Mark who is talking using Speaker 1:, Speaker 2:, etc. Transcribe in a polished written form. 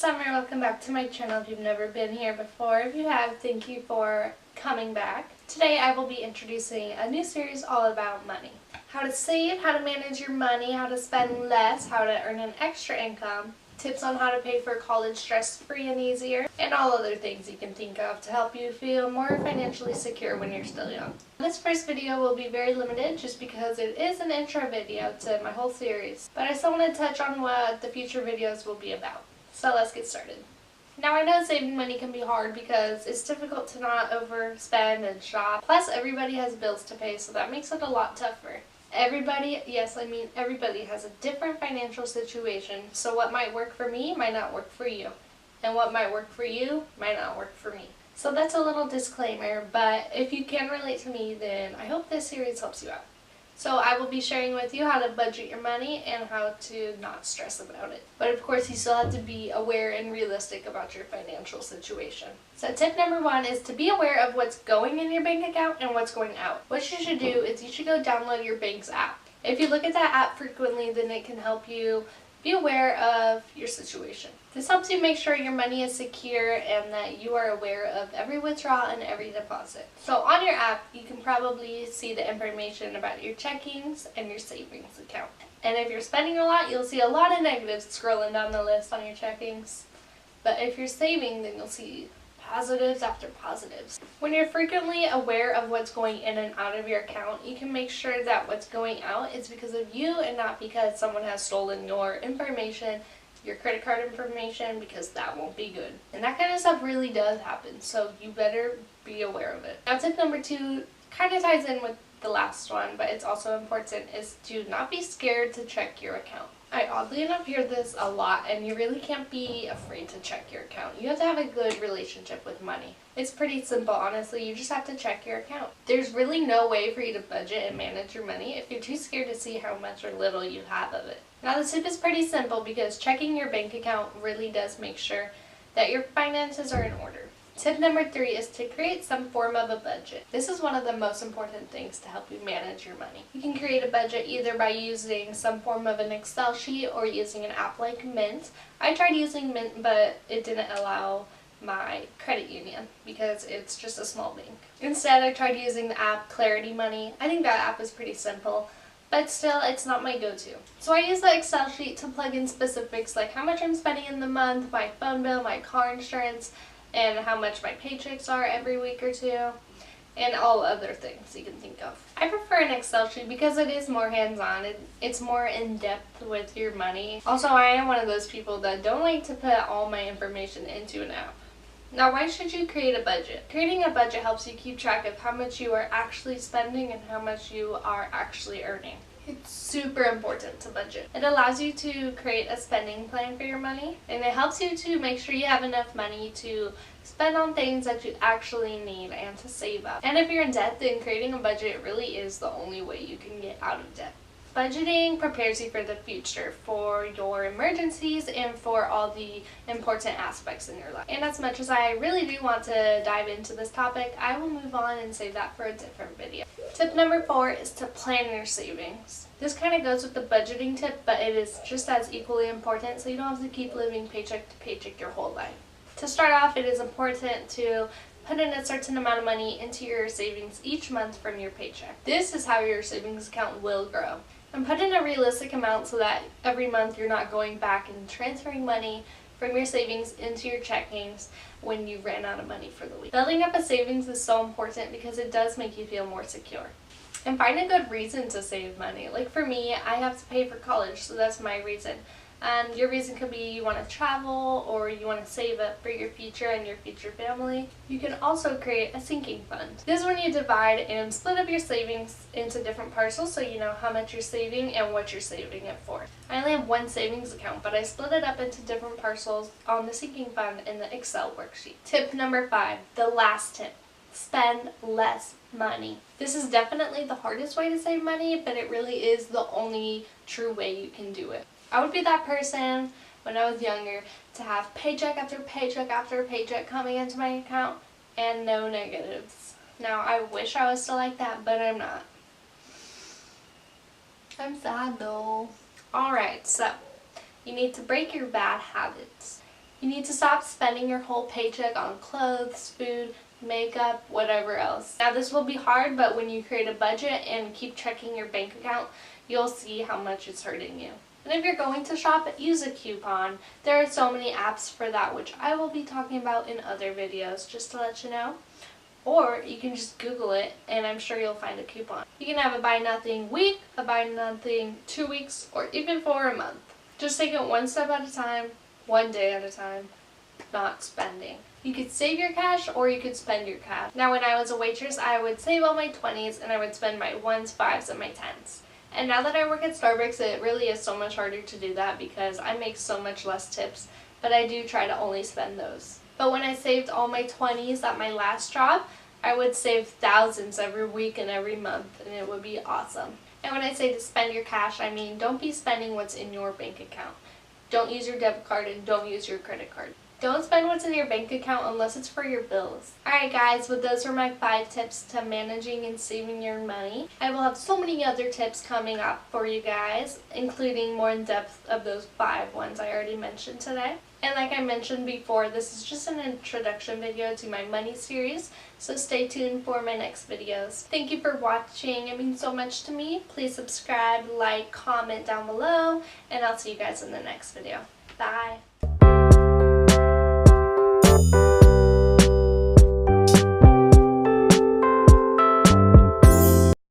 Speaker 1: Summer. Welcome back to my channel if you've never been here before. If you have, thank you for coming back. Today I will be introducing a new series all about money. How to save, how to manage your money, how to spend less, how to earn an extra income, tips on how to pay for college stress-free and easier, and all other things you can think of to help you feel more financially secure when you're still young. This first video will be very limited just because it is an intro video to my whole series, but I still want to touch on what the future videos will be about. So let's get started. Now I know saving money can be hard because it's difficult to not overspend and shop. Plus everybody has bills to pay, so that makes it a lot tougher. Everybody, yes I mean everybody, has a different financial situation, so what might work for me might not work for you. And what might work for you might not work for me. So that's a little disclaimer, but if you can relate to me, then I hope this series helps you out. So I will be sharing with you how to budget your money and how to not stress about it. But of course you still have to be aware and realistic about your financial situation. So tip number 1 is to be aware of what's going in your bank account and what's going out. What you should do is you should go download your bank's app. If you look at that app frequently, then it can help you be aware of your situation. This helps you make sure your money is secure and that you are aware of every withdrawal and every deposit. So on your app, you can probably see the information about your checkings and your savings account. And if you're spending a lot, you'll see a lot of negatives scrolling down the list on your checkings. But if you're saving, then you'll see positives after positives. When you're frequently aware of what's going in and out of your account, you can make sure that what's going out is because of you and not because someone has stolen your information, your credit card information, because that won't be good. And that kind of stuff really does happen, so you better be aware of it. Now tip number 2 kind of ties in with the last one, but it's also important, is to not be scared to check your account. I oddly enough hear this a lot, and you really can't be afraid to check your account. You have to have a good relationship with money. It's pretty simple, honestly. You just have to check your account. There's really no way for you to budget and manage your money if you're too scared to see how much or little you have of it. Now the tip is pretty simple because checking your bank account really does make sure that your finances are in order. Tip number 3 is to create some form of a budget. This is one of the most important things to help you manage your money. You can create a budget either by using some form of an Excel sheet or using an app like Mint. I tried using Mint, but it didn't allow my credit union because it's just a small bank. Instead, I tried using the app Clarity Money. I think that app is pretty simple, but still, it's not my go-to. So I use the Excel sheet to plug in specifics like how much I'm spending in the month, my phone bill, my car insurance, and how much my paychecks are every week or two, and all other things you can think of. I prefer an Excel sheet because it is more hands-on. It's more in-depth with your money. Also, I am one of those people that don't like to put all my information into an app. Now, why should you create a budget? Creating a budget helps you keep track of how much you are actually spending and how much you are actually earning. It's super important to budget. It allows you to create a spending plan for your money, and it helps you to make sure you have enough money to spend on things that you actually need and to save up. And if you're in debt, then creating a budget really is the only way you can get out of debt. Budgeting prepares you for the future, for your emergencies, and for all the important aspects in your life. And as much as I really do want to dive into this topic, I will move on and save that for a different video. Tip number 4 is to plan your savings. This kind of goes with the budgeting tip, but it is just as equally important, so you don't have to keep living paycheck to paycheck your whole life. To start off, it is important to put in a certain amount of money into your savings each month from your paycheck. This is how your savings account will grow. And put in a realistic amount so that every month you're not going back and transferring money from your savings into your checkings when you ran out of money for the week. Building up a savings is so important because it does make you feel more secure. And find a good reason to save money. Like for me, I have to pay for college, so that's my reason. And your reason could be you want to travel or you want to save up for your future and your future family. You can also create a sinking fund. This is when you divide and split up your savings into different parcels so you know how much you're saving and what you're saving it for. I only have one savings account, but I split it up into different parcels on the sinking fund in the Excel worksheet. Tip number 5, the last tip. Spend less money. This is definitely the hardest way to save money, but it really is the only true way you can do it. I would be that person when I was younger to have paycheck after paycheck after paycheck coming into my account and no negatives. Now I wish I was still like that, but I'm not. I'm sad though. Alright, so you need to break your bad habits. You need to stop spending your whole paycheck on clothes, food, makeup, whatever else. Now this will be hard, but when you create a budget and keep checking your bank account, you'll see how much it's hurting you. And if you're going to shop, use a coupon. There are so many apps for that, which I will be talking about in other videos, just to let you know. Or you can just Google it, and I'm sure you'll find a coupon. You can have a buy nothing week, a buy nothing 2 weeks, or even for a month. Just take it one step at a time, one day at a time, not spending. You could save your cash or you could spend your cash. Now when I was a waitress, I would save all my 20s and I would spend my 1s, 5s, and my 10s. And now that I work at Starbucks, it really is so much harder to do that because I make so much less tips, but I do try to only spend those. But when I saved all my 20s at my last job, I would save thousands every week and every month, and it would be awesome. And when I say to spend your cash, I mean don't be spending what's in your bank account. Don't use your debit card and don't use your credit card. Don't spend what's in your bank account unless it's for your bills. Alright guys, well those were my 5 tips to managing and saving your money. I will have so many other tips coming up for you guys, including more in depth of those 5 ones I already mentioned today. And like I mentioned before, this is just an introduction video to my money series, so stay tuned for my next videos. Thank you for watching, it means so much to me. Please subscribe, like, comment down below, and I'll see you guys in the next video. Bye!